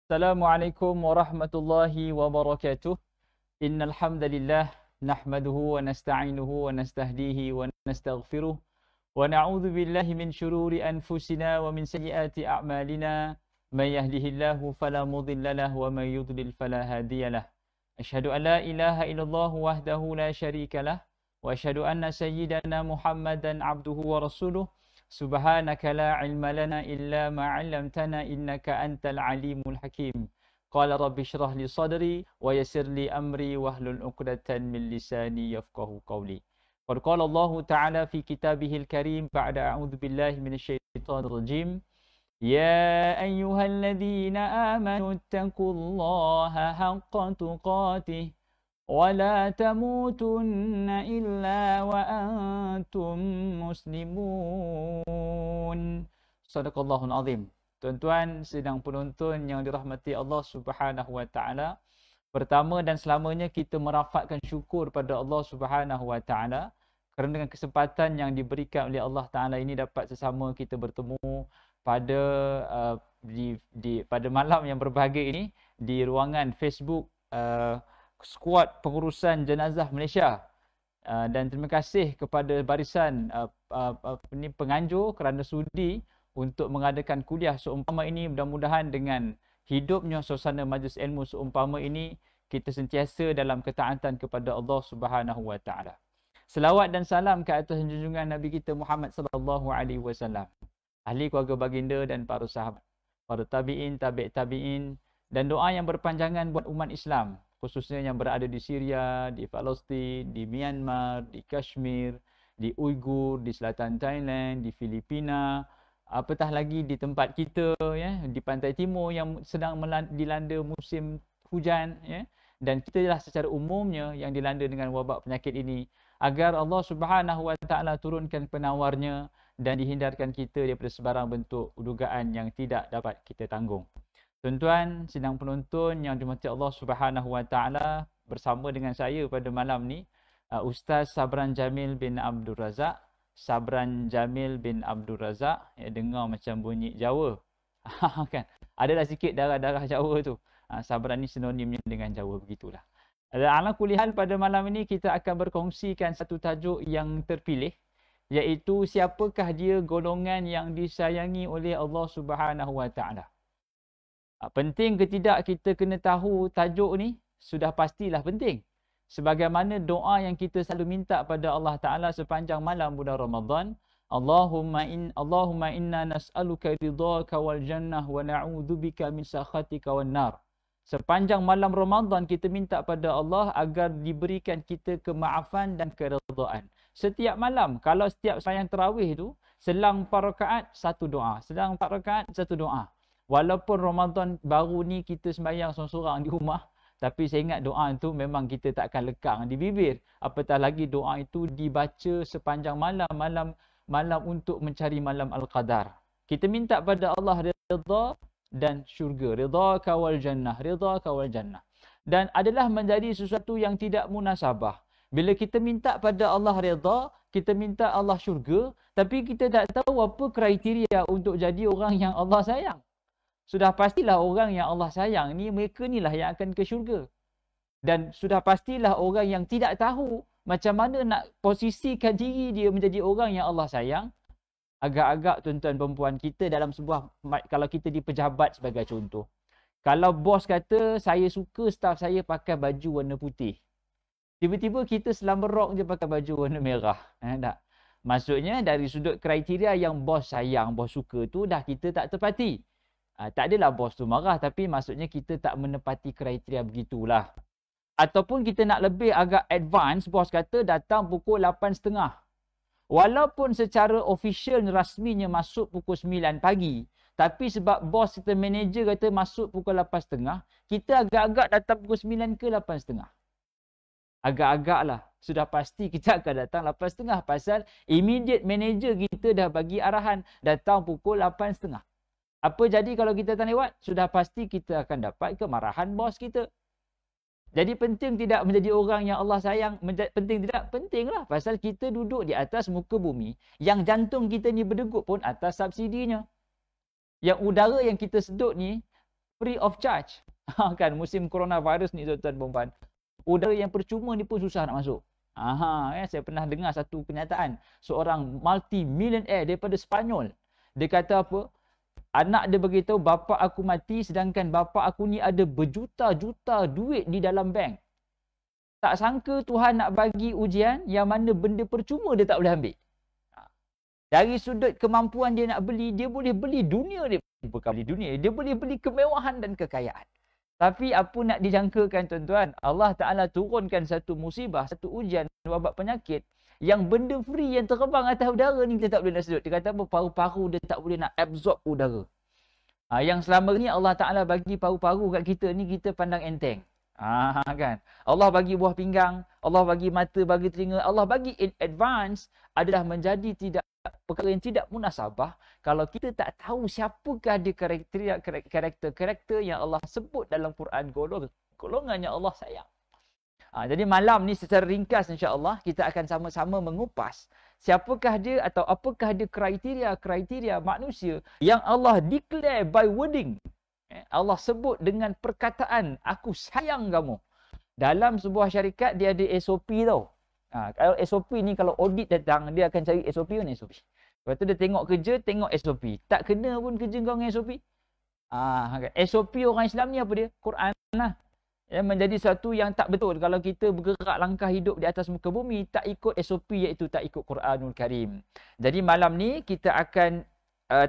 Assalamualaikum warahmatullahi wabarakatuh. Innal hamdalillah nahmaduhu wa nasta'inuhu wa nastahdihi wa nastaghfiruh wa na'udzu billahi min shururi anfusina wa min sayyiati a'malina. May yahdihillahu fala mudilla lahu wa may yudlil fala hadiyalah. Asyhadu an la ilaha illallah wahdahu la syarika lah wa asyhadu anna sayyidana Muhammadan abduhu wa rasuluh. Subhanaka la ilma lana illa ma 'allamtana innaka antal alimul hakim. Qala rabbi shrah li sadri wa yassir li amri wahlul 'uqdatan min lisani yafqahu qawli. Qad qala Allah Ta'ala fi kitabihil karim ba'da a'udzu billahi minasyaitonir rajim. Ya ayyuhalladzina amanu taqullaha haqqa tuqatih ولا تموتن إلا وأنتم مسلمون. Sadaqallahul azim. Tuan-tuan sedang penonton yang dirahmati Allah Subhanahu wa taala. Pertama dan selamanya kita merafakkan syukur pada Allah Subhanahu wa taala kerana dengan kesempatan yang diberikan oleh Allah Taala ini dapat sesama kita bertemu pada pada malam yang berbahagia ini di ruangan Facebook Skuad Pengurusan Jenazah Malaysia. Dan terima kasih kepada barisan penganjur kerana sudi untuk mengadakan kuliah seumpama ini. Mudah-mudahan dengan hidupnya suasana majlis ilmu seumpama ini, kita sentiasa dalam ketaatan kepada Allah Subhanahu wa taala. Selawat dan salam ke atas junjungan Nabi kita Muhammad sallallahu alaihi wasallam, ahli keluarga baginda dan para sahabat, para tabi'in, tabi'in, dan doa yang berpanjangan buat umat Islam, khususnya yang berada di Syria, di Palestin, di Myanmar, di Kashmir, di Uyghur, di selatan Thailand, di Filipina, apatah lagi di tempat kita ya, di pantai timur yang sedang dilanda musim hujan ya, dan kita lah secara umumnya yang dilanda dengan wabak penyakit ini, agar Allah Subhanahu wa taala turunkan penawarnya dan dihindarkan kita daripada sebarang bentuk dugaan yang tidak dapat kita tanggung. Tuan-tuan sedang penonton yang dirahmati Allah Subhanahu wa taala, bersama dengan saya pada malam ni Ustaz Sabran Jamil bin Abdul Razak. Sabran Jamil bin Abdul Razak, ya, dengar macam bunyi Jawa. Kan? Adalah sikit darah-darah Jawa tu. Sabran ni sinonimnya dengan Jawa, begitulah. Ala kulli hal, pada malam ini kita akan berkongsikan satu tajuk yang terpilih, iaitu siapakah dia golongan yang disayangi oleh Allah Subhanahu wa taala. Penting ke tidak kita kena tahu tajuk ni? Sudah pastilah penting. Sebagaimana doa yang kita selalu minta pada Allah Ta'ala sepanjang malam bulan Ramadan. Allahumma inna nas'aluka ridhaka wal jannah wa na'udzubika min sakhatika wan nar. Sepanjang malam Ramadan kita minta pada Allah agar diberikan kita kemaafan dan keredaan. Setiap malam, kalau setiap sembahyang tarawih tu, selang 4 rakaat satu doa. Selang 4 rakaat satu doa. Walaupun Ramadan baru ni kita sembahyang seorang-seorang di rumah, tapi saya ingat doa itu memang kita takkan lekang di bibir. Apatah lagi doa itu dibaca sepanjang malam untuk mencari malam Al-Qadar. Kita minta pada Allah redha dan syurga. Ridhaka wal jannah, ridhaka wal jannah. Dan adalah menjadi sesuatu yang tidak munasabah. Bila kita minta pada Allah redha, kita minta Allah syurga, tapi kita tak tahu apa kriteria untuk jadi orang yang Allah sayang. Sudah pastilah orang yang Allah sayang ni, mereka ni lah yang akan ke syurga. Dan sudah pastilah orang yang tidak tahu macam mana nak posisikan diri dia menjadi orang yang Allah sayang. Agak-agak tuan-tuan perempuan, kita dalam sebuah, kalau kita di pejabat sebagai contoh. Kalau bos kata, saya suka staf saya pakai baju warna putih. Tiba-tiba kita selamba rok je pakai baju warna merah. Tak? Maksudnya dari sudut kriteria yang bos sayang, bos suka tu dah kita tak tepati. Tak adalah bos tu marah, tapi maksudnya kita tak menepati kriteria begitulah. Ataupun kita nak lebih agak advance, bos kata datang pukul 8.30. Walaupun secara official rasminya masuk pukul 9 pagi, tapi sebab bos kita manager kata masuk pukul 8.30, kita agak-agak datang pukul 9 ke 8.30. Agak-agak lah. Sudah pasti kita akan datang 8.30 pasal immediate manager kita dah bagi arahan datang pukul 8.30. Apa jadi kalau kita tak lewat? Sudah pasti kita akan dapat kemarahan bos kita. Jadi penting tidak menjadi orang yang Allah sayang? Penting tidak? Pentinglah. Pasal kita duduk di atas muka bumi, yang jantung kita ni berdegup pun atas subsidinya. Yang udara yang kita sedut ni, free of charge. Kan musim coronavirus ni tuan-tuan dan puan. Udara yang percuma ni pun susah nak masuk. Saya pernah dengar satu kenyataan seorang multi-millionaire daripada Sepanyol. Dia kata apa? Anak dia beritahu, bapa aku mati sedangkan bapa aku ni ada berjuta-juta duit di dalam bank. Tak sangka Tuhan nak bagi ujian yang mana benda percuma dia tak boleh ambil. Dari sudut kemampuan dia nak beli, dia boleh beli dunia dia. Bukan beli dunia, dia boleh beli kemewahan dan kekayaan. Tapi apa nak dijangkakan tuan-tuan? Allah Ta'ala turunkan satu musibah, satu ujian, wabak penyakit yang benda free yang terbang atas udara ni kita tak boleh nak sedut. Dia kata apa? Paru-paru dia tak boleh nak absorb udara. Yang selama ni Allah Ta'ala bagi paru-paru kat kita ni kita pandang enteng. Kan? Allah bagi buah pinggang, Allah bagi mata, bagi telinga, Allah bagi in advance adalah menjadi perkara yang tidak munasabah kalau kita tak tahu siapakah dia karakter yang Allah sebut dalam Quran, golongannya Allah sayang. Jadi malam ni secara ringkas insya-Allah kita akan sama-sama mengupas siapakah dia atau apakah dia kriteria manusia yang Allah declare by wording. Allah sebut dengan perkataan, aku sayang kamu. Dalam sebuah syarikat dia ada SOP tau. Kalau SOP ni kalau audit datang, dia akan cari SOP mana SOP. Lepas tu dia tengok kerja, tengok SOP. Tak kena pun kerja kau dengan SOP. SOP orang Islam ni apa dia? Quran lah. Menjadi sesuatu yang tak betul kalau kita bergerak langkah hidup di atas muka bumi tak ikut SOP, iaitu tak ikut Quranul Karim. Jadi malam ni kita akan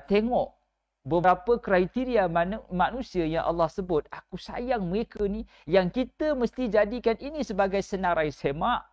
tengok beberapa kriteria manusia yang Allah sebut, aku sayang mereka ni, yang kita mesti jadikan ini sebagai senarai semak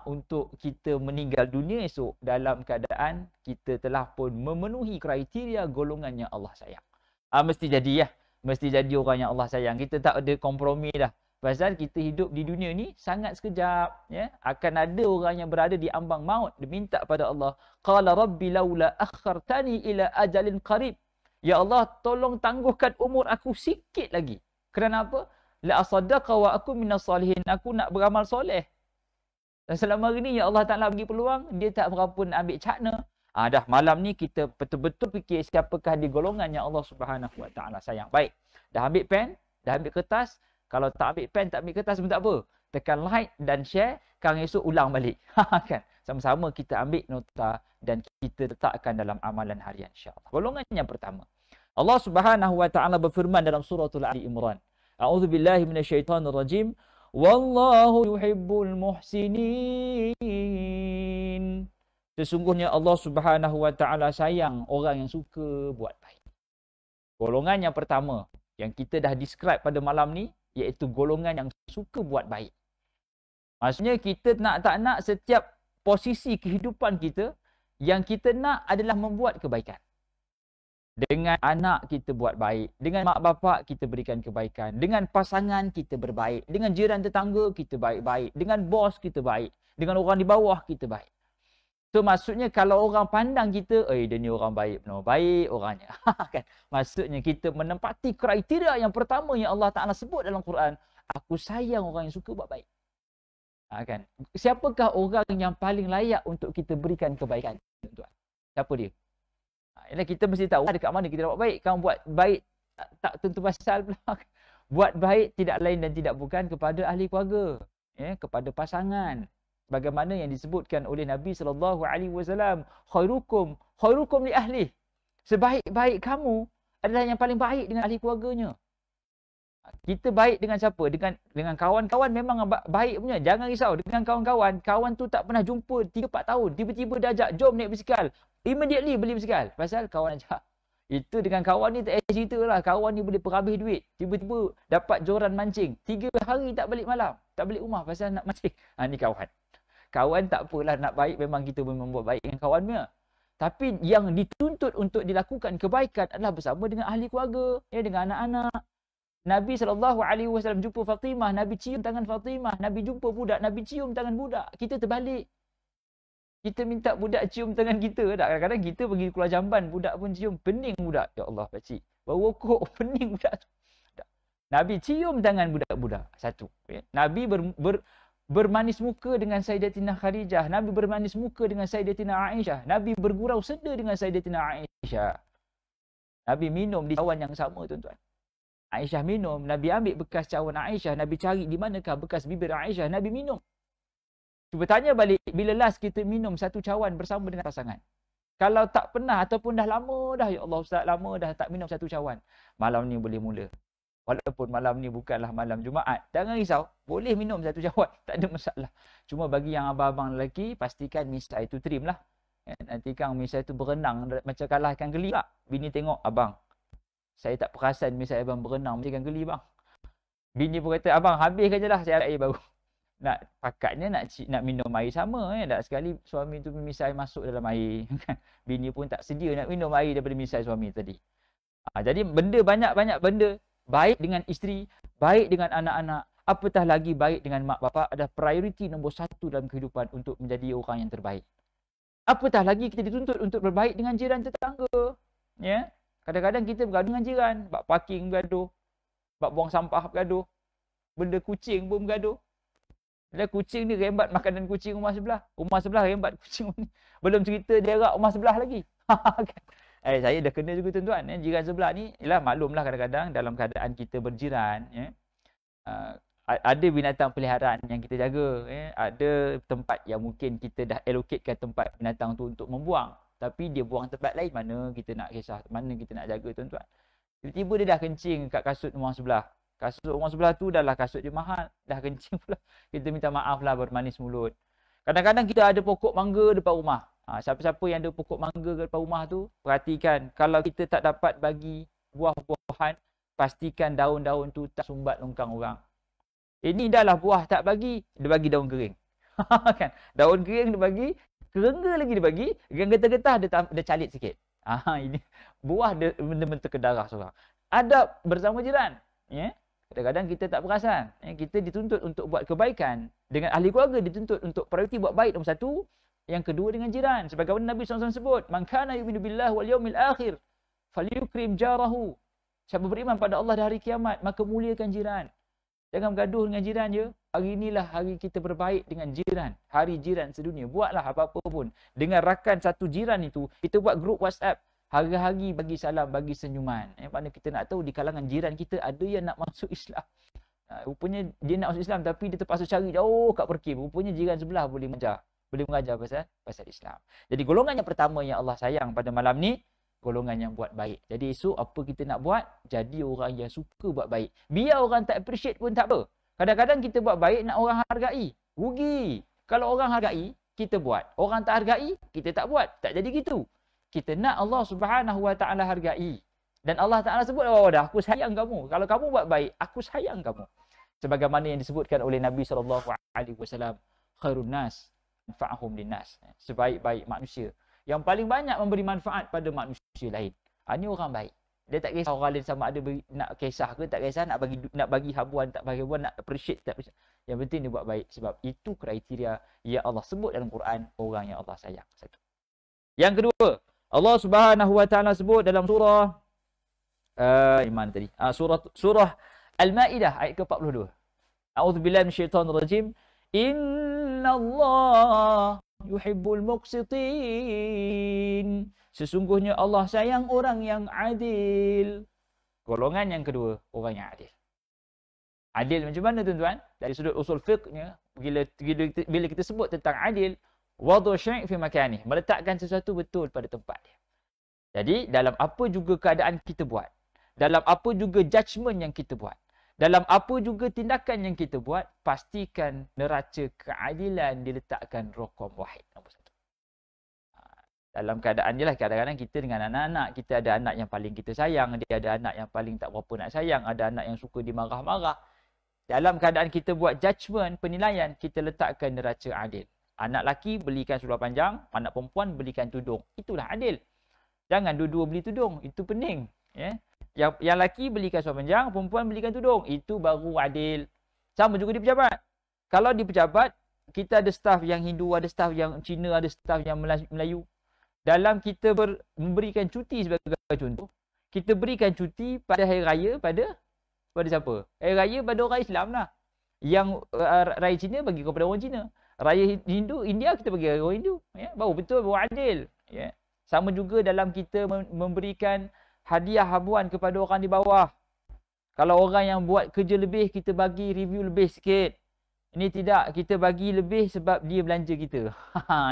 untuk kita meninggal dunia esok dalam keadaan kita telah pun memenuhi kriteria golongan yang Allah sayang. Mesti jadi ya. Mesti jadi orang yang Allah sayang. Kita tak ada kompromi dah. Pasal kita hidup di dunia ni sangat sekejap, ya. Akan ada orang yang berada di ambang maut, dia minta pada Allah, qala rabbi laula akhartani ila ajalin qarib. Ya Allah, tolong tangguhkan umur aku sikit lagi. Kerana apa? La asaddaqa wa aku minas salihin. Aku nak beramal soleh. Dan selama hari ni ya Allah Taala bagi peluang, dia tak berapa nak ambil cakna. Dah malam ni kita betul-betul fikir siapakah di golongan yang Allah Subhanahu Wa Taala sayang. Baik. Dah ambil pen, dah ambil kertas. Kalau tak ambil pen, tak ambil kertas pun tak apa. Tekan like dan share, kang esok ulang balik. Kan? Sama-sama kita ambil nota dan kita letakkan dalam amalan harian insya-Allah. Golongan yang pertama. Allah Subhanahu Wa Taala berfirman dalam suratul Ali Imran. A'udzubillahi minasyaitonirrajim. Wallahu yuhibbul muhsinin. Sesungguhnya Allah Subhanahu Wa Taala sayang orang yang suka buat baik. Golongan yang pertama yang kita dah describe pada malam ni, iaitu golongan yang suka buat baik. Maksudnya kita tak nak setiap posisi kehidupan kita, yang kita nak adalah membuat kebaikan. Dengan anak kita buat baik, dengan mak bapak kita berikan kebaikan, dengan pasangan kita berbaik, dengan jiran tetangga kita baik-baik, dengan bos kita baik, dengan orang di bawah kita baik. So maksudnya kalau orang pandang kita, dia ni orang baik, benar baik orangnya. Kan? Maksudnya kita menempati kriteria yang pertama yang Allah Ta'ala sebut dalam Quran. Aku sayang orang yang suka buat baik. Kan? Siapakah orang yang paling layak untuk kita berikan kebaikan? Tuan? Siapa dia? Kita mesti tahu dekat mana kita dapat baik. Kamu buat baik tak tentu pasal pula. Buat baik tidak lain dan tidak bukan kepada ahli keluarga, kepada pasangan. Bagaimana yang disebutkan oleh Nabi SAW, khairukum li ahli. Sebaik-baik kamu adalah yang paling baik dengan ahli keluarganya. Kita baik dengan siapa? Dengan kawan-kawan memang baik punya. Jangan risau. Dengan kawan-kawan, kawan tu tak pernah jumpa 3-4 tahun. Tiba-tiba dia ajak, jom naik basikal. Immediately beli basikal. Pasal kawan ajak. Itu dengan kawan ni tak cerita lah. Kawan ni boleh perhabis duit. Tiba-tiba dapat joran mancing. 3 hari tak balik malam. Tak balik rumah pasal nak mancing. Ni kawan. Kawan tak apalah, nak baik memang kita boleh membuat baik dengan kawan punya. Tapi yang dituntut untuk dilakukan kebaikan adalah bersama dengan ahli keluarga, dengan anak-anak. Nabi SAW jumpa Fatimah, Nabi cium tangan Fatimah. Nabi jumpa budak, Nabi cium tangan budak. Kita terbalik. Kita minta budak cium tangan kita. Kadang-kadang kita pergi keluar jamban, budak pun cium. Pening budak. Ya Allah, pakcik. Baru rokok, pening budak tu. Nabi cium tangan budak-budak. Satu. Nabi bermanis muka dengan Sayyidatina Khadijah. Nabi bermanis muka dengan Sayyidatina Aisyah. Nabi bergurau seda dengan Sayyidatina Aisyah. Nabi minum di cawan yang sama, tuan-tuan. Aisyah minum, Nabi ambil bekas cawan Aisyah, Nabi cari di manakah bekas bibir Aisyah, Nabi minum. Cuba tanya balik, bila last kita minum satu cawan bersama dengan pasangan? Kalau tak pernah ataupun dah lama dah, ya Allah Ustaz, lama dah tak minum satu cawan, malam ni boleh mula. Walaupun malam ni bukanlah malam Jumaat, jangan risau, boleh minum satu cawan, tak ada masalah. Cuma bagi yang abang-abang lelaki, pastikan misai itu trim lah. Nanti kan misai itu berenang, macam kalah ikan geli tak? Bini tengok, abang, saya tak perasan misal abang berenang macam ikan geli bang. Bini pun kata, abang habiskan je lah, saya air baru. Nak pakatnya nak minum air sama. Tak sekali suami tu misal masuk dalam air. Bini pun tak sedia nak minum air daripada misal suami tadi. Jadi benda banyak-banyak benda. Baik dengan isteri, baik dengan anak-anak, apatah lagi baik dengan mak bapak adalah prioriti nombor satu dalam kehidupan untuk menjadi orang yang terbaik. Apatah lagi kita dituntut untuk berbaik dengan jiran tetangga. Ya. Kadang-kadang kita bergaduh dengan jiran, bab parking bergaduh, bab buang sampah bergaduh, benda kucing pun bergaduh. Bila kucing ni rembat makanan kucing rumah sebelah rembat kucing ni. Belum cerita dia rak rumah sebelah lagi. Saya dah kena juga tuan-tuan, jiran sebelah ni, ialah maklumlah kadang-kadang dalam keadaan kita berjiran, ada binatang peliharaan yang kita jaga, ada tempat yang mungkin kita dah allocatekan tempat binatang tu untuk membuang. Tapi dia buang tempat lain, mana kita nak kisah, mana kita nak jaga tuan-tuan. Tiba-tiba dia dah kencing kat kasut rumah sebelah. Kasut rumah sebelah tu dah lah kasut dia mahal. Dah kencing pula. Kita minta maaf lah bermanis mulut. Kadang-kadang kita ada pokok mangga depan rumah. Siapa-siapa yang ada pokok mangga depan rumah tu, perhatikan. Kalau kita tak dapat bagi buah-buahan, pastikan daun-daun tu tak sumbat longkang orang. Ini dah lah buah tak bagi, dia bagi daun kering. Kan? Daun kering dia bagi, kerengga lagi dia bagi, yang getah-getah dia calit sikit. Ini buah dia benda-benda terkedarah seorang. Adab bersama jiran. Kadang-kadang kita tak perasan. Kita dituntut untuk buat kebaikan. Dengan ahli keluarga dituntut untuk prioriti buat baik nombor satu. Yang kedua dengan jiran. Sebagaimana Nabi SAW sebut, man kana yu'minu billahi wal yawmil akhir falyukrim jarahu. Siapa beriman pada Allah dan hari kiamat, maka muliakan jiran. Jangan bergaduh dengan jiran je. Hari inilah hari kita berbaik dengan jiran. Hari jiran sedunia. Buatlah apa-apa pun. Dengan rakan satu jiran itu, kita buat grup WhatsApp. Hari-hari bagi salam, bagi senyuman. Mana kita nak tahu di kalangan jiran kita ada yang nak masuk Islam. Rupanya dia nak masuk Islam tapi dia terpaksa cari jauh kat Perkim. Rupanya jiran sebelah boleh mengajar pasal Islam. Jadi golongan yang pertama yang Allah sayang pada malam ni, golongan yang buat baik. Jadi esok apa kita nak buat? Jadi orang yang suka buat baik. Biar orang tak appreciate pun tak apa. Kadang-kadang kita buat baik nak orang hargai. Rugi. Kalau orang hargai, kita buat. Orang tak hargai, kita tak buat. Tak jadi gitu. Kita nak Allah Subhanahu Wa Taala hargai. Dan Allah Taala sebut, oh dah aku sayang kamu. Kalau kamu buat baik, aku sayang kamu. Sebagaimana yang disebutkan oleh Nabi SAW, khairun nas manfa'ahum linnas. Sebaik-baik manusia yang paling banyak memberi manfaat pada manusia lain. Ini orang baik. Dia tak kisah orang lain sama ada nak kisah ke tak kisah, nak bagi habuan tak bagi habuan, nak appreciate tak appreciate. Yang penting dia buat baik, sebab itu kriteria yang Allah sebut dalam Quran, orang yang Allah sayang. Satu. Yang kedua, Allah Subhanahu Wa Taala sebut dalam surah mana tadi? Surah Al-Maidah ayat ke-42. A'udzubillahi minasyaitonir rajim. Innallaha yuhibbul muqsitin. Sesungguhnya Allah sayang orang yang adil. Golongan yang kedua, orang yang adil. Adil macam mana tuan-tuan? Dari sudut usul fiqhnya, bila kita sebut tentang adil, wadu syai' fi makanih, meletakkan sesuatu betul pada tempat dia. Jadi dalam apa juga keadaan kita buat, dalam apa juga judgement yang kita buat, dalam apa juga tindakan yang kita buat, pastikan neraca keadilan diletakkan raqam wahid, nombor satu. Dalam keadaan je lah, kadang-kadang kita dengan anak-anak, kita ada anak yang paling kita sayang, dia ada anak yang paling tak berapa nak sayang, ada anak yang suka dimarah-marah. Dalam keadaan kita buat judgement, penilaian, kita letakkan neraca adil. Anak lelaki belikan seluar panjang, anak perempuan belikan tudung. Itulah adil. Jangan dua-dua beli tudung, itu pening. Yang lelaki belikan seluar panjang, perempuan belikan tudung. Itu baru adil. Sama juga di pejabat. Kalau di pejabat, kita ada staf yang Hindu, ada staf yang Cina, ada staf yang Melayu. Dalam kita memberikan cuti sebagai contoh, kita berikan cuti pada hari raya pada siapa? Hari raya pada orang Islam lah. Yang raya Cina bagi kepada orang Cina. Raya Hindu, India kita bagi orang Hindu. Baru betul, baru adil. Sama juga dalam kita memberikan hadiah habuan kepada orang di bawah. Kalau orang yang buat kerja lebih, kita bagi review lebih sikit. Ini tidak, kita bagi lebih sebab dia belanja kita.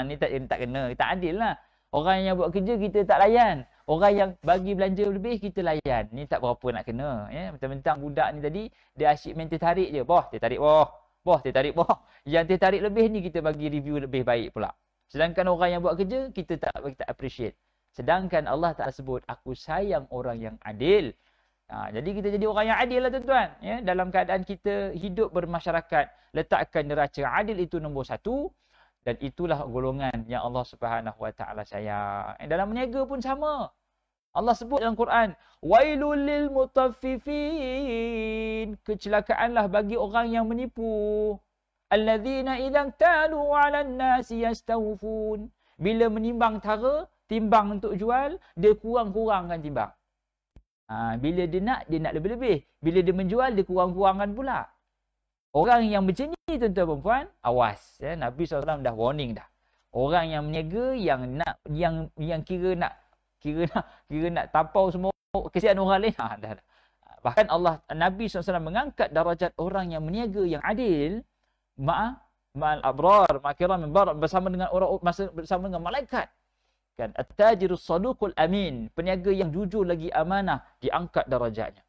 Ni tak kena, tak adil lah. Orang yang buat kerja kita tak layan. Orang yang bagi belanja lebih kita layan. Ni tak berapa nak kena. Ya? Mentang-mentang budak ni tadi, dia asyik main teh tarik je. Boh, teh tarik boh. Boh, teh tarik boh. Yang teh tarik lebih ni kita bagi review lebih baik pula. Sedangkan orang yang buat kerja, kita tak appreciate. Sedangkan Allah Ta'ala sebut, aku sayang orang yang adil. Jadi kita jadi orang yang adil lah tuan-tuan. Ya? Dalam keadaan kita hidup bermasyarakat, letakkan neraca adil itu nombor 1. Dan itulah golongan yang Allah Subhanahu Wa Ta'ala sayang. Dalam berniaga pun sama. Allah sebut dalam Quran, wailul lil mutaffifin. Kecelakaanlah bagi orang yang menipu. Alladzina idza talu 'alan nasi yastawfun. Bila menimbang tara, timbang untuk jual, dia kurang-kurangkan timbang. Bila dia nak lebih-lebih. Bila dia menjual, dia kurang-kurangkan pula. Orang yang macam ni tuan-tuan perempuan, awas. Ya? Nabi SAW dah warning dah. Orang yang meniaga, yang kira nak tapau semua kesian orang lain. Dah. Bahkan Nabi SAW mengangkat darajat orang yang meniaga yang adil, ma'al abrar, ma'kiram bersama dengan bersama dengan malaikat. Kan, at-tajirus saduqul amin, peniaga yang jujur lagi amanah, diangkat darajatnya.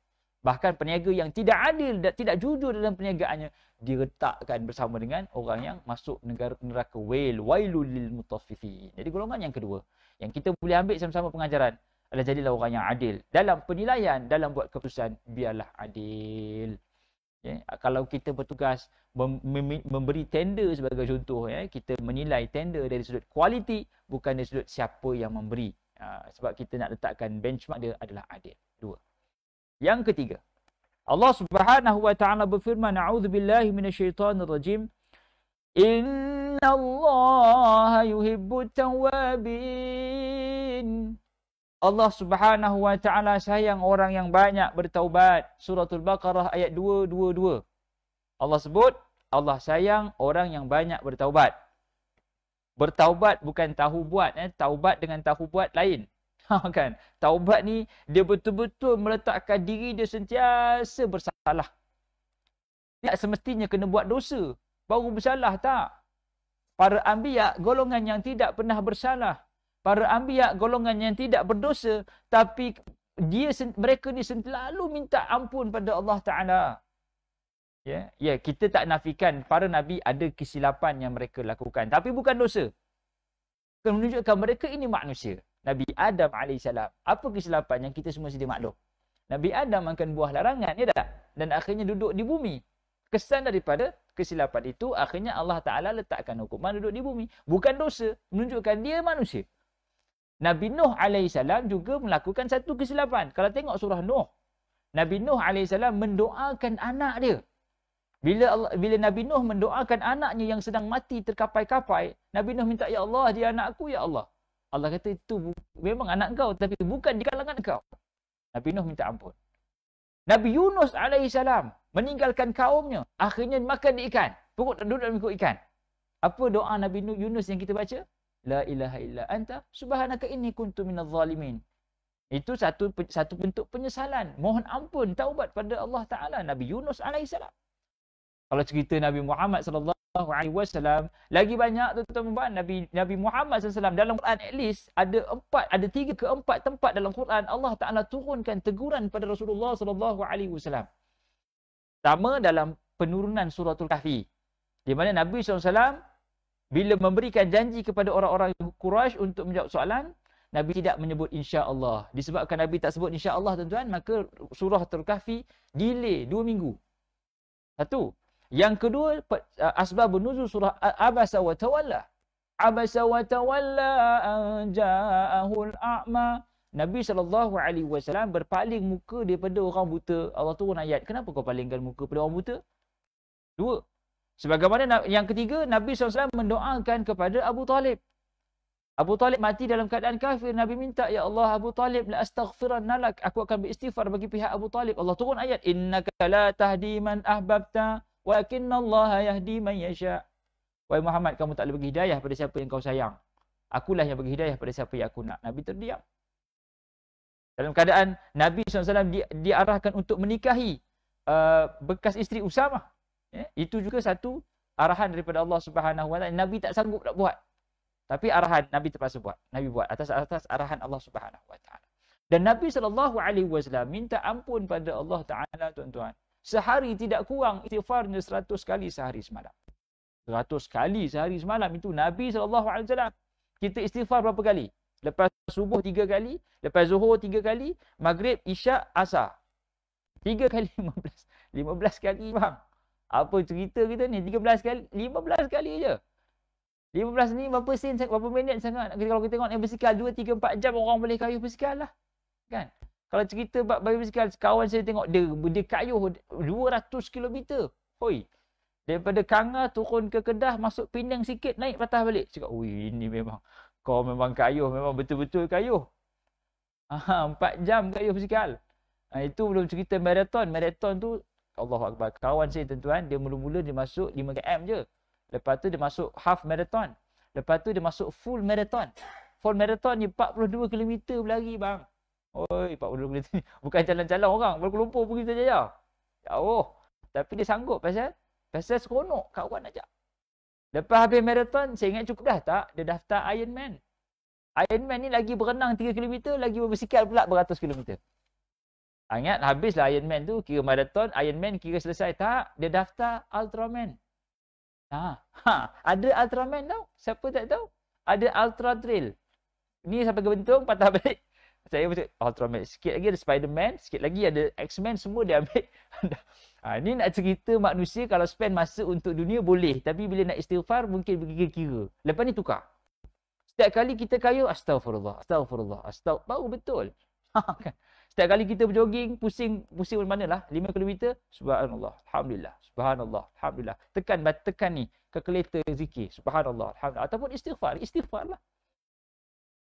Bahkan peniaga yang tidak adil dan tidak jujur dalam perniagaannya, diletakkan bersama dengan orang yang masuk neraka wailul lil mutaffifin. Jadi golongan yang kedua yang kita boleh ambil sama-sama pengajaran adalah jadilah orang yang adil dalam penilaian, dalam buat keputusan, biarlah adil. Ya, kalau kita bertugas memberi tender sebagai contoh, ya, kita menilai tender dari sudut kualiti, bukan dari sudut siapa yang memberi. Sebab kita nak letakkan benchmark dia adalah adil. 2. Yang ketiga, Allah Subhanahu Wa Ta'ala berfirman, a'udzubillahi minasyaitonir rajim, innallaha yuhibbut tawwabin. Allah Subhanahu Wa Ta'ala sayang orang yang banyak bertaubat. Suratul Baqarah ayat 222. Allah sebut, Allah sayang orang yang banyak bertaubat. Bertaubat bukan tahu buat. Taubat dengan tahu buat lain. Kan? Taubat ni, dia betul-betul meletakkan diri dia sentiasa bersalah. Tak semestinya kena buat dosa baru bersalah, tak. Para anbiya, golongan yang tidak pernah bersalah. Para anbiya, golongan yang tidak berdosa, tapi mereka ni selalu minta ampun pada Allah Ta'ala. Ya, kita tak nafikan para nabi ada kesilapan yang mereka lakukan, tapi bukan dosa. Menunjukkan mereka ini manusia. Nabi Adam AS, apa kesilapan yang kita semua sedia maklum? Nabi Adam makan buah larangan, ya tak? Dan akhirnya duduk di bumi. Kesan daripada kesilapan itu, akhirnya Allah Ta'ala letakkan hukuman duduk di bumi. Bukan dosa, menunjukkan dia manusia. Nabi Nuh AS juga melakukan satu kesilapan. Kalau tengok surah Nuh, Nabi Nuh AS mendoakan anak dia. Bila Nabi Nuh mendoakan anaknya yang sedang mati terkapai-kapai, Nabi Nuh minta, ya Allah, dia anakku, ya Allah. Allah kata, itu memang anak kau, tapi bukan di kalangan kau. Nabi Nuh minta ampun. Nabi Yunus AS meninggalkan kaumnya, akhirnya makan di ikan. Pokok duduk dalam ikut ikan. Apa doa Nabi Yunus yang kita baca? La ilaha illa anta subhanaka inni kuntu minadh zalimin. Itu satu bentuk penyesalan, mohon ampun, taubat pada Allah Taala. Nabi Yunus alaihissalam. Kalau cerita Nabi Muhammad sallallahu alaihi wasallam, lagi banyak tuan-tuan. Nabi Muhammad sallallahu alaihi wasallam dalam Quran, at least ada 3 ke 4 tempat dalam Quran Allah Taala turunkan teguran pada Rasulullah sallallahu alaihi wasallam. Pertama dalam penurunan suratul Kahfi, di mana Nabi SAW bila memberikan janji kepada orang-orang Quraisy untuk menjawab soalan, Nabi tidak menyebut insya-Allah. Disebabkan Nabi tak sebut insya-Allah tuan-tuan, maka surah Al-Kahfi delay 2 minggu. Satu. Yang kedua, asbabun nuzul surah Abasa wa Tawalla. Abasa wa Tawalla an ja'ahul a'ma. Nabi SAW berpaling muka daripada orang buta. Allah turun ayat, kenapa kau palingkan muka pada orang buta? 2. Sebagaimana yang ketiga, Nabi SAW mendoakan kepada Abu Talib. Abu Talib mati dalam keadaan kafir. Nabi minta, ya Allah, Abu Talib, la astaghfiranna lak. Aku akan beristighfar bagi pihak Abu Talib. Allah turun ayat, innaka la tahdi man ahbabta, walakinnallaha yahdi man yasha. Wahai Muhammad, kamu tak boleh bagi hidayah pada siapa yang kau sayang. Akulah yang bagi hidayah pada siapa yang aku nak. Nabi terdiam. Dalam keadaan Nabi SAW diarahkan untuk menikahi bekas isteri Usamah. Itu juga satu arahan daripada Allah Subhanahu Wa Taala. Nabi tak sanggup nak buat. Tapi arahan Nabi terpaksa buat. Nabi buat atas arahan Allah Subhanahu Wa Taala. Dan Nabi SAW minta ampun pada Allah Taala, tuan-tuan. Sehari tidak kurang istighfarnya 100 kali sehari semalam. 100 kali sehari semalam itu Nabi SAW. Kita istighfar berapa kali? Lepas subuh 3 kali, lepas zuhur 3 kali, maghrib, isyak, asar. 3 kali 15. 15 kali bang. Apa cerita kita ni? 13 kali, 15 kali je. 15 ni berapa sen, berapa minit sangat. Kalau kita tengok naik basikal 2, 3, 4 jam orang boleh kayuh basikal lah. Kan? Kalau cerita bab basikal, kawan saya tengok dia kayuh 200 km. Hoi. Daripada Kanga turun ke Kedah, masuk Penang sikit, naik patah balik. Cakap, ui ini memang, kau memang kayuh, memang betul-betul kayuh. 4 jam kayuh basikal. Itu belum cerita maraton. Maraton tu, Allahuakbar. Kawan saya tuan-tuan, dia mula-mula dia masuk 5 km je. Lepas tu dia masuk half marathon. Lepas tu dia masuk full marathon. Full marathon ni 42 km berlari bang. Oi, 42 km ni bukan jalan-jalan orang. Kuala Lumpur pergi saja. Jauh. Tapi dia sanggup pasal seronok kawan ajak. Lepas habis marathon, saya ingat cukup dah tak? Dia daftar Ironman. Ironman ni lagi berenang 3 km, lagi berbasikal pula beratus km. Ingat habislah Ironman tu, kira marathon, Ironman kira selesai tak? Dia daftar Ultraman. Ada Ultraman tau. Siapa tak tahu? Ada Ultra Trail. Ni sampai ke Bentong, patah balik. Saya betul Ultraman. Sikit lagi ada Spiderman, sikit lagi ada X-Men, semua dia ambil. Ni nak cerita manusia kalau spend masa untuk dunia boleh. Tapi bila nak istighfar mungkin berkira-kira. Lepas ni tukar. Setiap kali kita kayuh, astagfirullah, astagfirullah, astagfirullah. Baru betul. Setiap kali kita berjoging, pusing mana lah, 5 km, subhanallah, alhamdulillah, subhanallah, alhamdulillah. Tekan ni, kalkulator zikir, subhanallah, alhamdulillah. Ataupun istighfar lah.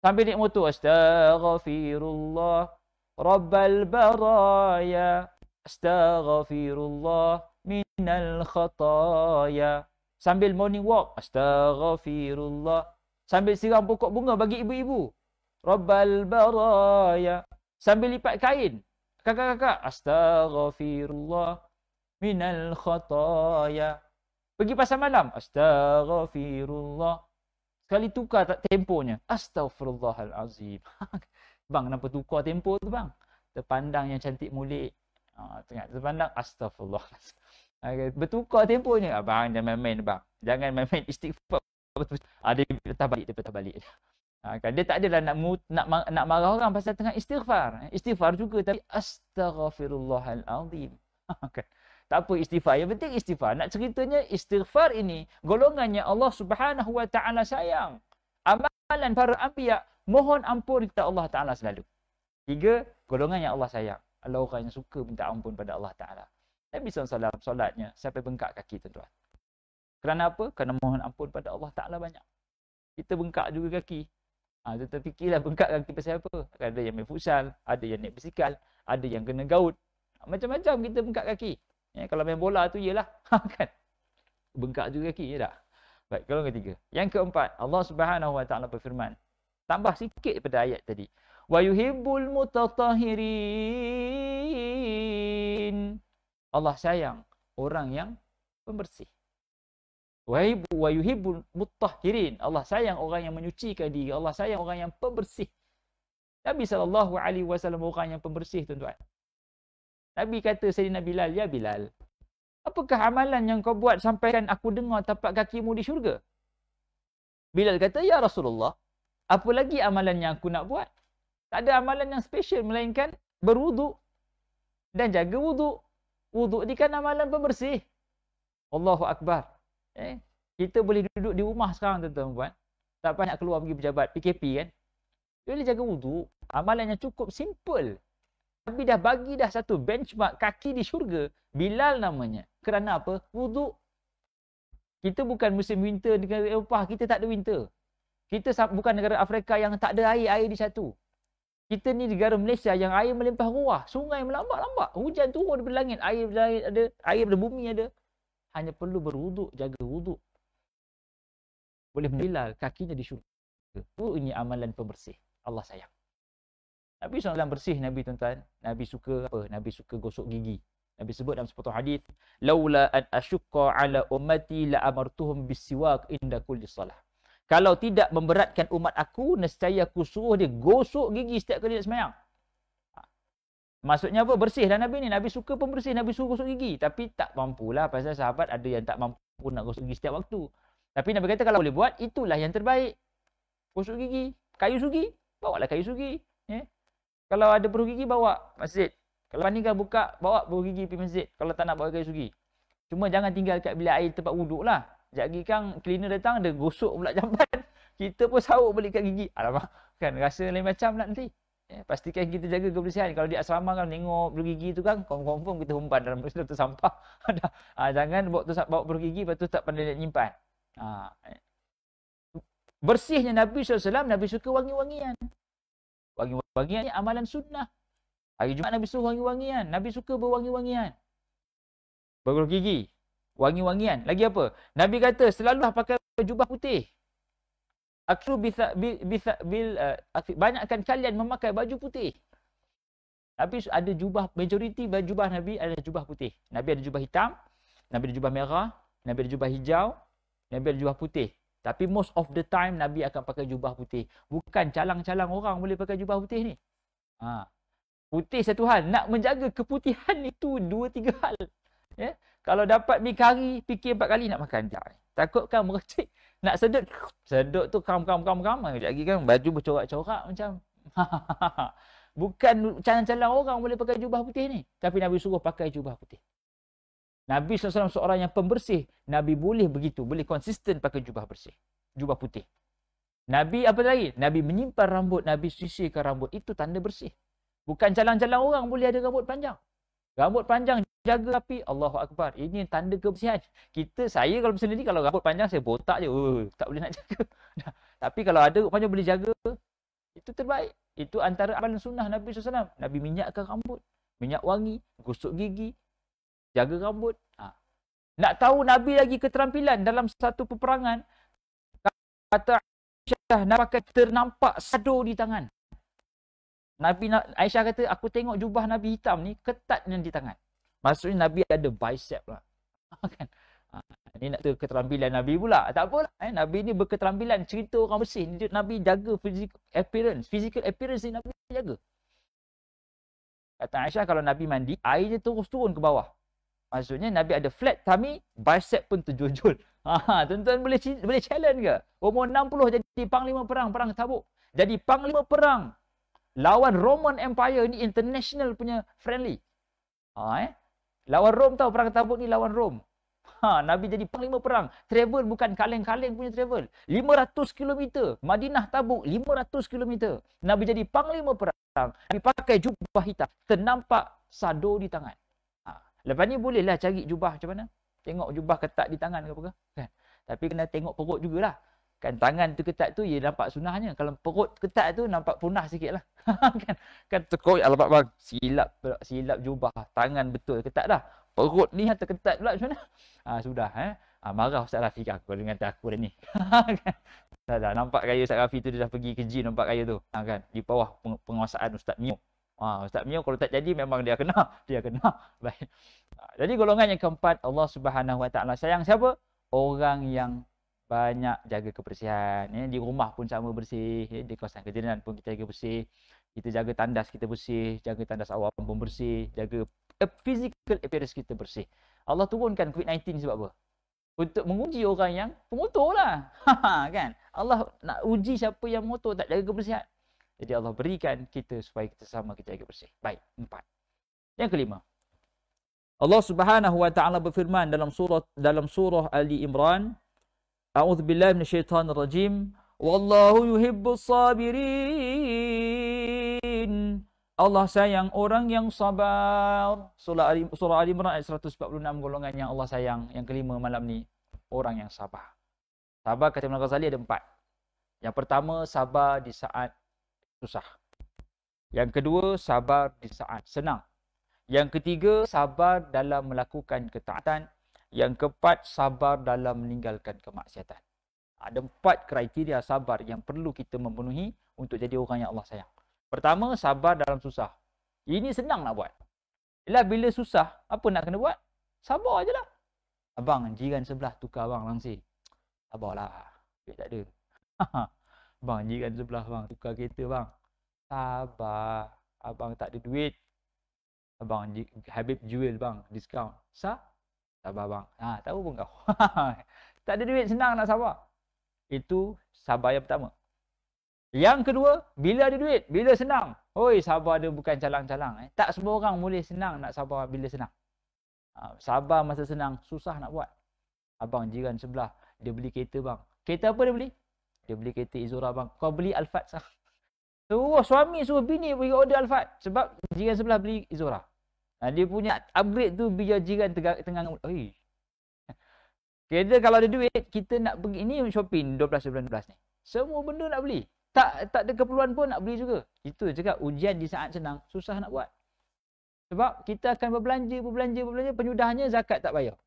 Sambil naik motor, astaghfirullah, rabbal baraya, astaghfirullah, minal khataya. Sambil morning walk, astaghfirullah. Sambil siram pokok bunga bagi ibu-ibu, rabbal baraya. Sambil lipat kain, kakak-kakak, astaghfirullah minal khataya. Pergi pasar malam, astaghfirullah. Sekali tukar tak temponya, astaghfirullahalazim. Bang, kenapa tukar tempo tu bang? Terpandang yang cantik mulik. Terpandang, astaghfirullah. Bertukar temponya. Abang jangan main-main bang. Jangan main-main istighfar. Dia patah balik. Kan dia tak adalah nak marah orang pasal tengah istighfar. Istighfar juga tapi astaghfirullahalazim. Kan. Tak apa istighfar. Yang penting istighfar. Nak ceritanya istighfar ini golongannya Allah Subhanahu Wa Taala sayang. Amalan para anbiya mohon ampun kepada Allah Taala selalu. 3 golongan yang Allah sayang. Allah orang yang suka minta ampun pada Allah Taala. Nabi SAW solatnya sampai bengkak kaki tuan-tuan. Kerana apa? Kerana mohon ampun pada Allah Taala banyak. Kita bengkak juga kaki. Kita fikirlah bengkak kaki pasal apa? Ada yang main futsal, ada yang naik basikal, ada yang kena gaut. Macam-macam kita bengkak kaki. Kalau main bola tu iyalah. Kan? Bengkak juga kaki, ya tak? Baik, golongan ketiga. Yang keempat, Allah Subhanahu Wa Taala berfirman. Tambah sikit daripada ayat tadi. Wa yuhibbul mutatahhirin. Allah sayang orang yang pembersih. Wa yuhibbul mutahhirin. Allah sayang orang yang menyucikan diri. Allah sayang orang yang pembersih. Nabi SAW orang yang pembersih tuan-tuan. Nabi kata Sayyidina Bilal, ya Bilal, apakah amalan yang kau buat sampaikan aku dengar tapak kakimu di syurga? Bilal kata, ya Rasulullah, apa lagi amalan yang aku nak buat? Tak ada amalan yang special melainkan berwuduk dan jaga wuduk. Wuduk ni kan amalan pembersih. Allahu Akbar. Kita boleh duduk di rumah sekarang tuan-tuan. Tak banyak keluar pergi pejabat PKP kan. Dia boleh jaga wuduk. Amalan yang cukup simple. Nabi dah bagi dah satu benchmark kaki di syurga. Bilal namanya. Kerana apa? Wuduk. Kita bukan musim winter negara Eropah. Kita tak ada winter. Kita bukan negara Afrika yang tak ada air. Air di satu. Kita ni negara Malaysia yang air melimpah ruah. Sungai melambat-lambat. Hujan turun daripada langit. Air ada. Air dari bumi ada. Hanya perlu berwuduk, jaga wuduk. Boleh Bilal kakinya di syurga. Ini amalan pembersih. Allah sayang. Nabi SAW bersih Nabi tuan-tuan. Nabi suka apa? Nabi suka gosok gigi. Nabi sebut dalam sepotong hadis, laula an asyqa ala ummati la amartuhum bisiwak inda kulli salah. Kalau tidak memberatkan umat aku, nescaya aku suruh dia gosok gigi setiap kali nak sembahyang. Maksudnya apa? Bersihlah Nabi ni. Nabi suka pembersih, Nabi suruh gosok gigi. Tapi tak mampulah pasal sahabat ada yang tak mampu nak gosok gigi setiap waktu. Tapi Nabi kata kalau boleh buat, itulah yang terbaik. Gosok gigi. Kayu sugi, bawalah kayu sugi. Kalau ada peruh gigi, bawa masjid. Kalau pandai buka, bawa peruh gigi pergi masjid. Kalau tak nak bawa kayu sugi. Cuma jangan tinggal kat bilik air tempat wuduk lah. Sekejap lagi kan cleaner datang, dia gosok pula jamban. Kita pun sauk balik kat gigi. Alamak, kan rasa lain macam lah nanti. Pastikan kita jaga kebersihan. Kalau di asrama kan tengok peruh gigi tu kan, confirm kita humpan dalam tu sampah. Jangan bawa peruh gigi, lepas tu tak pandai nak nyimpan. Bersihnya Nabi SAW, Nabi suka wangi-wangian. Wangi-wangian ni amalan sunnah. Hari Jumaat Nabi suruh wangi-wangian. Nabi suka berwangi-wangian. Berperuh gigi. Wangi-wangian. Lagi apa? Nabi kata, selalulah pakai jubah putih. Banyakkan kalian memakai baju putih. Nabi ada jubah, majoriti jubah Nabi adalah jubah putih. Nabi ada jubah hitam, Nabi ada jubah merah, Nabi ada jubah hijau, Nabi ada jubah putih. Tapi most of the time Nabi akan pakai jubah putih. Bukan calang-calang orang boleh pakai jubah putih ni. Putih satu hal. Nak menjaga keputihan itu 2-3 hal. Kalau dapat mi kari, fikir 4 kali nak makan. Takutkan merecik. Nak sedut. Sedut tu kam. Sekejap lagi kan baju bercorak-corak macam. Bukan calang-calang orang boleh pakai jubah putih ni. Tapi Nabi suruh pakai jubah putih. Nabi SAW seorang yang pembersih. Nabi boleh begitu. Boleh konsisten pakai jubah bersih. Jubah putih. Nabi apa lagi? Nabi menyimpan rambut. Nabi sisirkan rambut. Itu tanda bersih. Bukan calang-calang orang boleh ada rambut panjang. Rambut panjang jaga rapi. Allahu Akbar. Ini tanda kebersihan. Saya kalau sendiri kalau rambut panjang saya botak je. Tak boleh nak jaga. Tapi kalau ada rambut panjang boleh jaga. Itu terbaik. Itu antara amalan sunnah Nabi SAW. Nabi minyakkan rambut. Minyak wangi. Gosok gigi. Jaga rambut. Nak tahu Nabi lagi keterampilan dalam satu peperangan. Kata Aisyah, nak pakai ternampak sado di tangan. Aisyah kata, aku tengok jubah Nabi hitam ni ketat di tangan. Maksudnya Nabi ada bicep lah. Ini nak tahu keterampilan Nabi pula. Tak apalah. Nabi ni berketerampilan cerita orang bersih. Nabi jaga physical appearance ni Nabi jaga. Kata Aisyah, kalau Nabi mandi, air dia terus turun ke bawah. Maksudnya Nabi ada flat tummy, bicep pun terjojol. Tuan-tuan boleh challenge ke? Umur 60 jadi panglima perang Tabuk. Jadi panglima perang lawan Roman Empire ni international punya friendly. Lawan Rom tahu perang Tabuk ni lawan Rom. Nabi jadi panglima perang. Travel bukan kaleng-kaleng punya travel. 500 km. Madinah Tabuk 500 km. Nabi jadi panglima perang. Nabi pakai jubah hitam. Ternampak sado di tangan. Lepas ni bolehlah cari jubah macam mana. Tengok jubah ketat di tangan ke apa ke. Kan? Tapi kena tengok perut jugalah. Kan tangan tu ketat tu, ia nampak sunahnya. Kalau perut ketat tu, nampak punah sikit lah. kan terkoyak. Alamak bang, silap jubah. Tangan betul ketat dah. Perut ni terketat pula macam mana. Sudah. Marah Ustaz Rafi kan aku dengan aku dah ni. Dah nampak gaya Ustaz Rafi tu, dia dah pergi ke gym nampak gaya tu. Kan? Di bawah penguasaan Ustaz Mio. Ustaz Mio kalau tak jadi memang dia kena. Baik. Jadi golongan yang keempat, Allah Subhanahu Wa Taala sayang siapa? Orang yang banyak jaga kebersihan. Di rumah pun sama bersih. Di kawasan kerjaan pun kita jaga bersih. Kita jaga tandas kita bersih. Jaga tandas awam pun bersih. Jaga physical appearance kita bersih. Allah turunkan COVID-19 sebab apa? Untuk menguji orang yang pengotor lah. Kan? Allah nak uji siapa yang mengotor tak jaga kebersihan. Jadi Allah berikan kita supaya kita sama kita jaga bersih. Baik, 4. Yang kelima. Allah Subhanahu Wa Taala berfirman dalam surah Ali Imran, A'udzubillahi minasyaitonir rajim. Wallahu yuhibbus sabirin. Allah sayang orang yang sabar. Surah Ali Imran ayat 146, golongan yang Allah sayang. Yang kelima malam ni, orang yang sabar. Sabar kata Imam Ghazali ada 4. Yang pertama, sabar di saat susah. Yang kedua, sabar di saat senang. Yang ketiga, sabar dalam melakukan ketaatan. Yang keempat, sabar dalam meninggalkan kemaksiatan. Ada 4 kriteria sabar yang perlu kita memenuhi untuk jadi orang yang Allah sayang. Pertama, sabar dalam susah. Ini senang nak buat. Yalah, bila susah, apa nak kena buat? Sabar je lah. Abang, jiran sebelah tukar abang langsir. Sabarlah. Duit tak ada. Bang, jiran sebelah bang, tukar kereta bang. Sabar. Abang tak ada duit. Abang, Habib jual bang, diskaun. Sabar bang. Tahu pun kau. Tak ada duit, senang nak sabar. Itu sabar yang pertama. Yang kedua, bila ada duit, bila senang. Hoi, sabar dia bukan calang-calang. Tak semua orang boleh senang nak sabar bila senang. Sabar masa senang, susah nak buat. Abang jiran sebelah, dia beli kereta bang. Kereta apa dia beli? Dia beli kereta Izora bang. Kau beli Alphard sah. Suami suruh bini pergi order Alphard. Sebab jiran sebelah beli Izora. Dia punya upgrade tu biar jiran tengah. Oi. Kereta kalau ada duit, kita nak pergi. Ini shopping 12 bulan 12 ni. Semua benda nak beli. Tak ada keperluan pun nak beli juga. Itu cakap ujian di saat senang, susah nak buat. Sebab kita akan berbelanja, penyudahnya zakat tak bayar.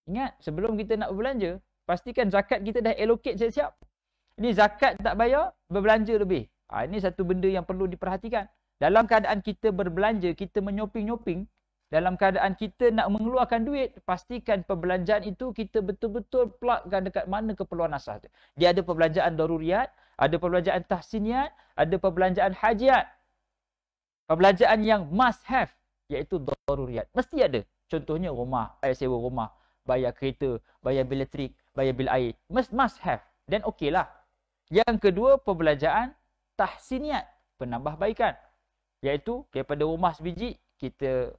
Ingat, sebelum kita nak berbelanja, pastikan zakat kita dah allocate siap-siap. Ini zakat tak bayar, berbelanja lebih. Ini satu benda yang perlu diperhatikan. Dalam keadaan kita berbelanja, kita menyoping-nyoping, dalam keadaan kita nak mengeluarkan duit, pastikan perbelanjaan itu kita betul-betul plugkan dekat mana keperluan asas. Dia ada perbelanjaan daruriyat, ada perbelanjaan tahsiniat, ada perbelanjaan hajiat. Perbelanjaan yang must have, iaitu daruriyat. Mesti ada. Contohnya rumah, bayar sewa rumah, bayar kereta, bayar bil elektrik, bayar bil air. Must have. Dan okeylah. Yang kedua, perbelanjaan tahsiniat, penambahbaikan. Iaitu daripada rumah sebiji, kita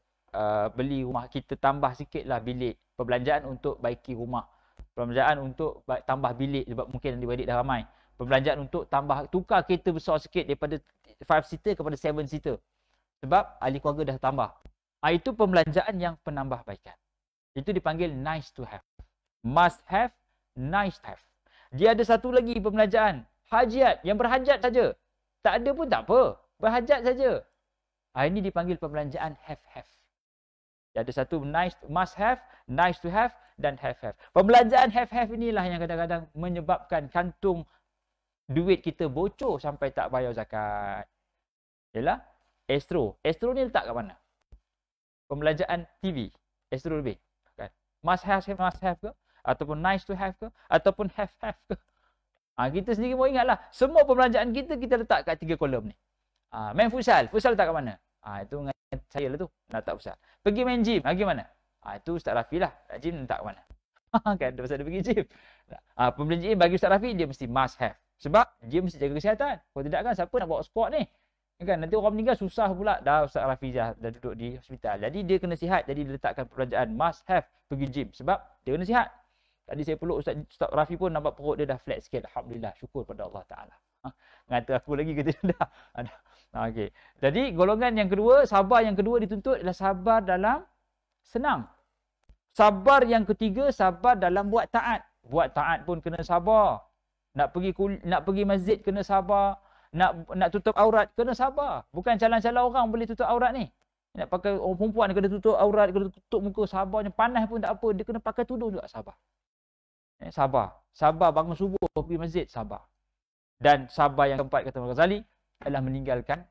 beli rumah, kita tambah sikitlah bilik. Perbelanjaan untuk baiki rumah. Perbelanjaan untuk tambah bilik sebab mungkin adik-adik dah ramai. Perbelanjaan untuk tukar kereta besar sikit daripada 5-seater kepada 7-seater. Sebab ahli keluarga dah tambah. Itu perbelanjaan yang penambahbaikan. Itu dipanggil nice to have. Must have, nice to have. Dia ada satu lagi perbelanjaan. Hajiat, yang berhajat saja. Tak ada pun tak apa. Berhajat saja. Ini dipanggil perbelanjaan have. Dia ada satu must have, nice to have dan have. Perbelanjaan have inilah yang kadang-kadang menyebabkan kantung duit kita bocor sampai tak bayar zakat. Yalah, Astro. Astro ni letak kat mana? Pembelanjaan TV. Astro lebih. Kan? Must have ke? Ataupun nice to have ke? Ataupun have ke? Kita sendiri pun ingatlah. Semua pembelanjaan kita letak kat 3 kolom ni. Main futsal. Futsal letak kat mana? Itu dengan saya lah tu. Nak letak futsal. Pergi main gym. Pergi mana? Itu Ustaz Rafi lah. Gym letak kat mana? Kan? Pasal dia pergi gym. Pembelanjaan bagi Ustaz Rafi, dia mesti must have. Sebab dia mesti jaga kesihatan. Kalau tidak kan siapa nak bawa squat ni? Kan nanti orang meninggal susah pula. Dah Ustaz Rafi dah duduk di hospital. Jadi dia kena sihat. Jadi dia letakkan perbelanjaan must have pergi gym. Sebab dia kena sihat. Tadi saya peluk Ustaz Rafi pun nampak perut dia dah flat sikit. Alhamdulillah. Syukur pada Allah Ta'ala. Ngata aku lagi kata dah. Okey. Jadi golongan yang kedua, sabar yang kedua dituntut adalah sabar dalam senang. Sabar yang ketiga, sabar dalam buat taat. Buat taat pun kena sabar. Nak pergi masjid kena sabar. Nak tutup aurat kena sabar. Bukan calang-calang orang boleh tutup aurat ni. Nak pakai orang perempuan kena tutup aurat, kena tutup muka, sabarnya panas pun tak apa, dia kena pakai tudung juga sabar. Sabar. Sabar bangun subuh pergi masjid, sabar. Dan sabar yang keempat kata Imam Ghazali adalah meninggalkan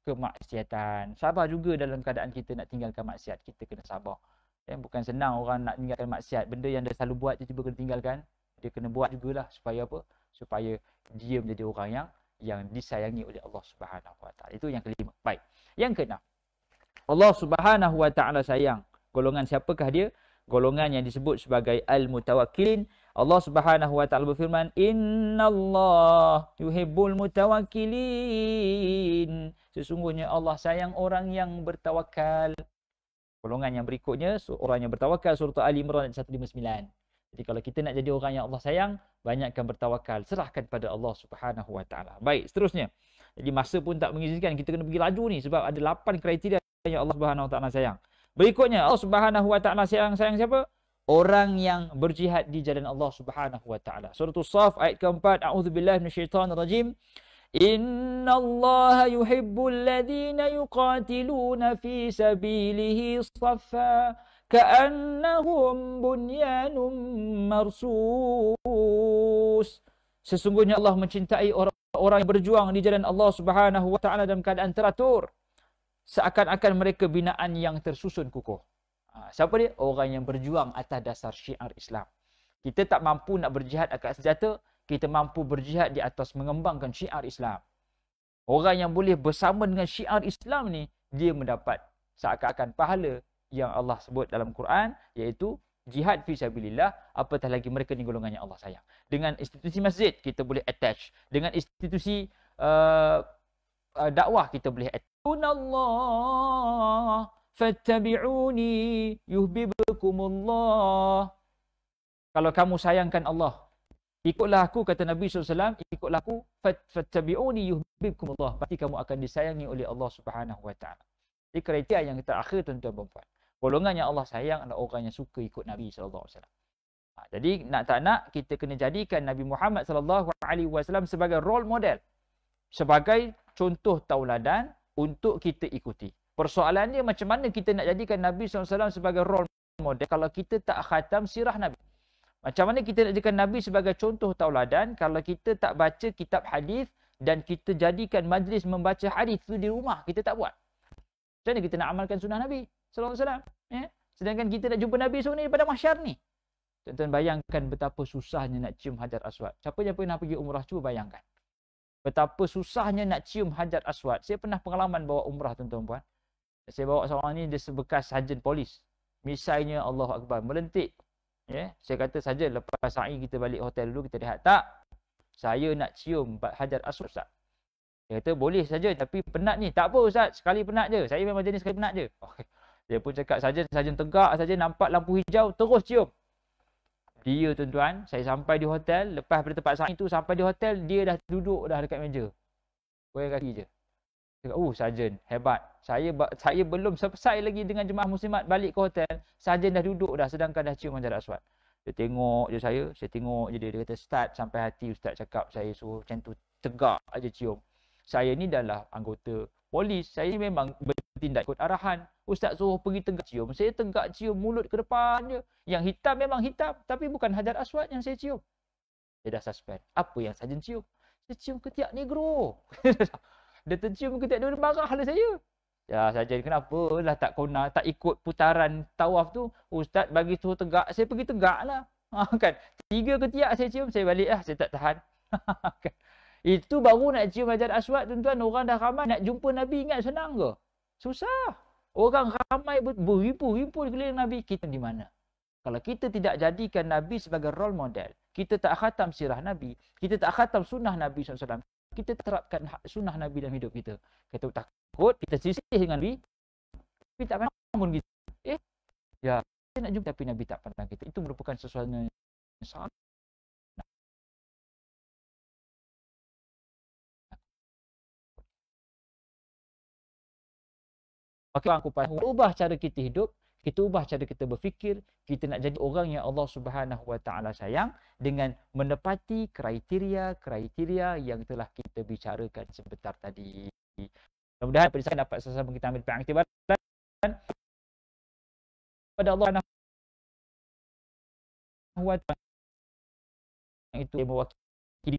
kemaksiatan. Sabar juga dalam keadaan kita nak tinggalkan maksiat, kita kena sabar. Bukan senang orang nak tinggalkan maksiat. Benda yang dia selalu buat dia cuba kena tinggalkan. Dia kena buat jugalah supaya apa? Supaya dia menjadi orang yang disayangi oleh Allah Subhanahu Wa Taala. Itu yang kelima. Baik. Yang keenam. Allah Subhanahu Wa Taala sayang. Golongan siapakah dia? Golongan yang disebut sebagai al-mutawakkilin. Allah Subhanahu Wa Taala berfirman, "Innallaha yuhibbul mutawakkilin." Sesungguhnya Allah sayang orang yang bertawakal. Golongan yang berikutnya, orang yang bertawakal, surah Ali Imran 159. Jadi kalau kita nak jadi orang yang Allah sayang, banyakkan bertawakal. Serahkan pada Allah Subhanahu Wa Taala. Baik, seterusnya. Jadi masa pun tak mengizinkan, kita kena pergi laju ni sebab ada 8 kriteria yang Allah Subhanahu Wa Taala sayang. Berikutnya, Allah Subhanahu Wa Taala sayang siapa? Orang yang berjihad di jalan Allah Subhanahu Wa Taala. Surah As-Saff ayat keempat, A'udzubillahi minasyaitonirrajim. Innallaha yuhibbul ladzina yuqatiluna fi sabilihi shaffa ka'annahum bunyanun marsus. Sesungguhnya Allah mencintai orang yang berjuang di jalan Allah Subhanahu wa taala dalam keadaan teratur, seakan-akan mereka binaan yang tersusun kukuh. Siapa dia? Orang yang berjuang atas dasar syiar Islam. Kita tak mampu nak berjihad atas senjata, kita mampu berjihad di atas mengembangkan syiar Islam. Orang yang boleh bersama dengan syiar Islam ni, dia mendapat seakan-akan pahala yang Allah sebut dalam Quran, iaitu jihad fi sabilillah, apatah lagi mereka ni golongan yang Allah sayang. Dengan institusi masjid, kita boleh attach. Dengan institusi dakwah, kita boleh attach. Allah fattabi'uni yuhibbukumullah. Kalau kamu sayangkan Allah, ikutlah aku, kata Nabi SAW, ikutlah aku, fattabi'uni yuhibbukumullah. Pasti kamu akan disayangi oleh Allah Subhanahu wa taala. Ini kriteria yang terakhir, tuan-tuan dan puan. Golongan yang Allah sayang adalah orang yang suka ikut Nabi SAW. Jadi nak tak nak, kita kena jadikan Nabi Muhammad SAW sebagai role model, sebagai contoh tauladan untuk kita ikuti. Persoalan dia, macam mana kita nak jadikan Nabi SAW sebagai role model kalau kita tak khatam sirah Nabi? Macam mana kita nak jadikan Nabi sebagai contoh tauladan kalau kita tak baca kitab hadis dan kita jadikan majlis membaca hadis itu di rumah, kita tak buat? Macam mana kita nak amalkan sunnah Nabi SAW? Sedangkan kita nak jumpa Nabi SAW ni pada mahsyar ni. Tuan-tuan bayangkan betapa susahnya nak cium Hajar Aswad. Siapa yang pernah pergi umrah, cuba bayangkan. Betapa susahnya nak cium Hajar Aswad. Saya pernah pengalaman bawa umrah, tuan-tuan puan. Saya bawa seorang ni, dia sebekas sarjan polis. Misalnya Allahu Akbar, melentik. Saya kata saja lepas sa'i kita balik hotel dulu, kita lihat. Tak, saya nak cium Hajar Aswad, Ustaz. Dia kata boleh saja, tapi penat ni. Tak apa Ustaz, sekali penat je. Saya memang jenis sekali penat je. Okay. Dia pun cakap sarjan tegak saja, nampak lampu hijau, terus cium. Dia, tuan-tuan, saya sampai di hotel, lepas pada tempat sa'i tu sampai di hotel, dia dah duduk dah dekat meja. Goyang kaki je. Cakap, sarjan, hebat. Saya belum selesai lagi dengan jemaah muslimat balik ke hotel, sarjan dah duduk dah, sedangkan dah cium Hajar Aswad. Dia tengok je saya tengok je dia. Dia kata, start sampai hati Ustaz cakap, saya suruh macam tu, tegak aja cium. Saya ni adalah anggota polis, saya ni memang bertindak ikut arahan. Ustaz suruh pergi tegak cium, saya tegak cium mulut ke depan je. Yang hitam memang hitam, tapi bukan Hajar Aswad yang saya cium. Dia dah suspend. Apa yang sarjan cium? Saya cium ketiak negro. Dia tercium ketiak dia, marah lah saya. Ya sarjan, kenapa lah tak ikut putaran tawaf tu? Ustaz bagi suruh tegak, saya pergi tegak lah. Kan? 3 ketiak saya cium, saya balik lah, saya tak tahan. Kan? Itu baru nak cium Hajar Aswad, tuan-tuan. Orang dah ramai nak jumpa Nabi, ingat senang ke? Susah. Orang ramai beribu-ribu di keliling Nabi. Kita di mana? Kalau kita tidak jadikan Nabi sebagai role model, kita tak khatam sirah Nabi, kita tak khatam sunnah Nabi SAW, kita terapkan sunnah Nabi dalam hidup kita. Kita takut, kita sisih dengan Nabi, tapi tak pun kita. Ya, kita nak jumpa tapi Nabi tak pandang kita. Itu merupakan sesuatu yang sangat. Maka aku pasti ubah cara kita hidup, kita ubah cara kita berfikir, kita nak jadi orang yang Allah Subhanahu wa taala sayang dengan menepati kriteria yang telah kita bicarakan sebentar tadi. Mudah-mudahan saya dapat sama-sama kita ambil pengiktibaran pada Allah Subhanahu wa taala. Itu yang mewakili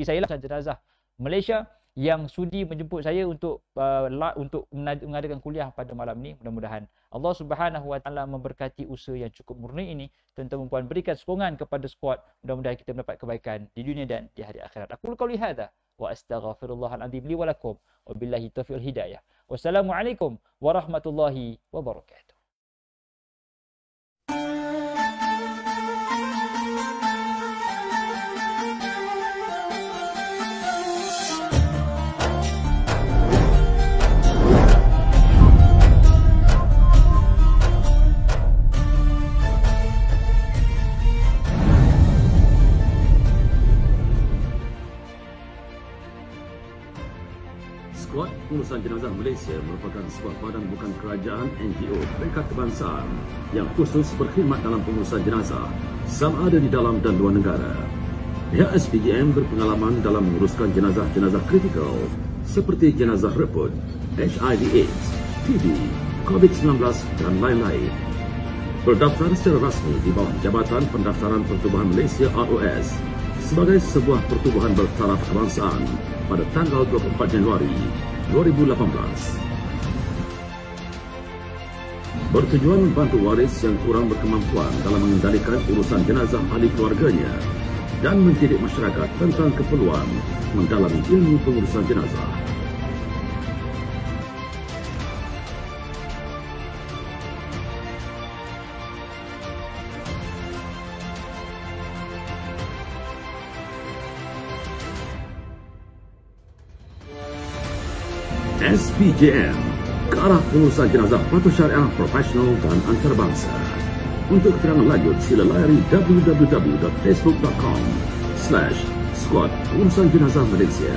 saya lah, jenazah Malaysia yang sudi menjemput saya untuk mengadakan kuliah pada malam ini. Mudah-mudahan Allah Subhanahu wa taala memberkati usaha yang cukup murni ini. Tuan-tuan dan puan, berikan sokongan kepada skuad. Mudah-mudahan kita mendapat kebaikan di dunia dan di hari akhirat. Aku qauli hadza wa astaghfirullahal azim li wa lakum wa billahi taufiq hidayah. Wassalamualaikum warahmatullahi wabarakatuh. Skuad Pengurusan Jenazah Malaysia merupakan sebuah badan bukan kerajaan NGO peringkat kebangsaan yang khusus berkhidmat dalam pengurusan jenazah sama ada di dalam dan luar negara. Pihak SPJM berpengalaman dalam menguruskan jenazah-jenazah kritikal seperti jenazah reput, HIV/AIDS, TB, COVID-19 dan lain-lain. Berdaftar secara rasmi di bawah Jabatan Pendaftaran Pertubuhan Malaysia ROS sebagai sebuah pertubuhan bertaraf kebangsaan pada tanggal 24 Januari 2018. Bertujuan membantu waris yang kurang berkemampuan dalam mengendalikan urusan jenazah ahli keluarganya dan mendidik masyarakat tentang keperluan mendalami ilmu pengurusan jenazah. SPJM, ke arah pengurusan jenazah patuh syariah profesional dan antarabangsa. Untuk keterangan lanjut, sila layari www.facebook.com/Squad Pengurusan Jenazah Malaysia.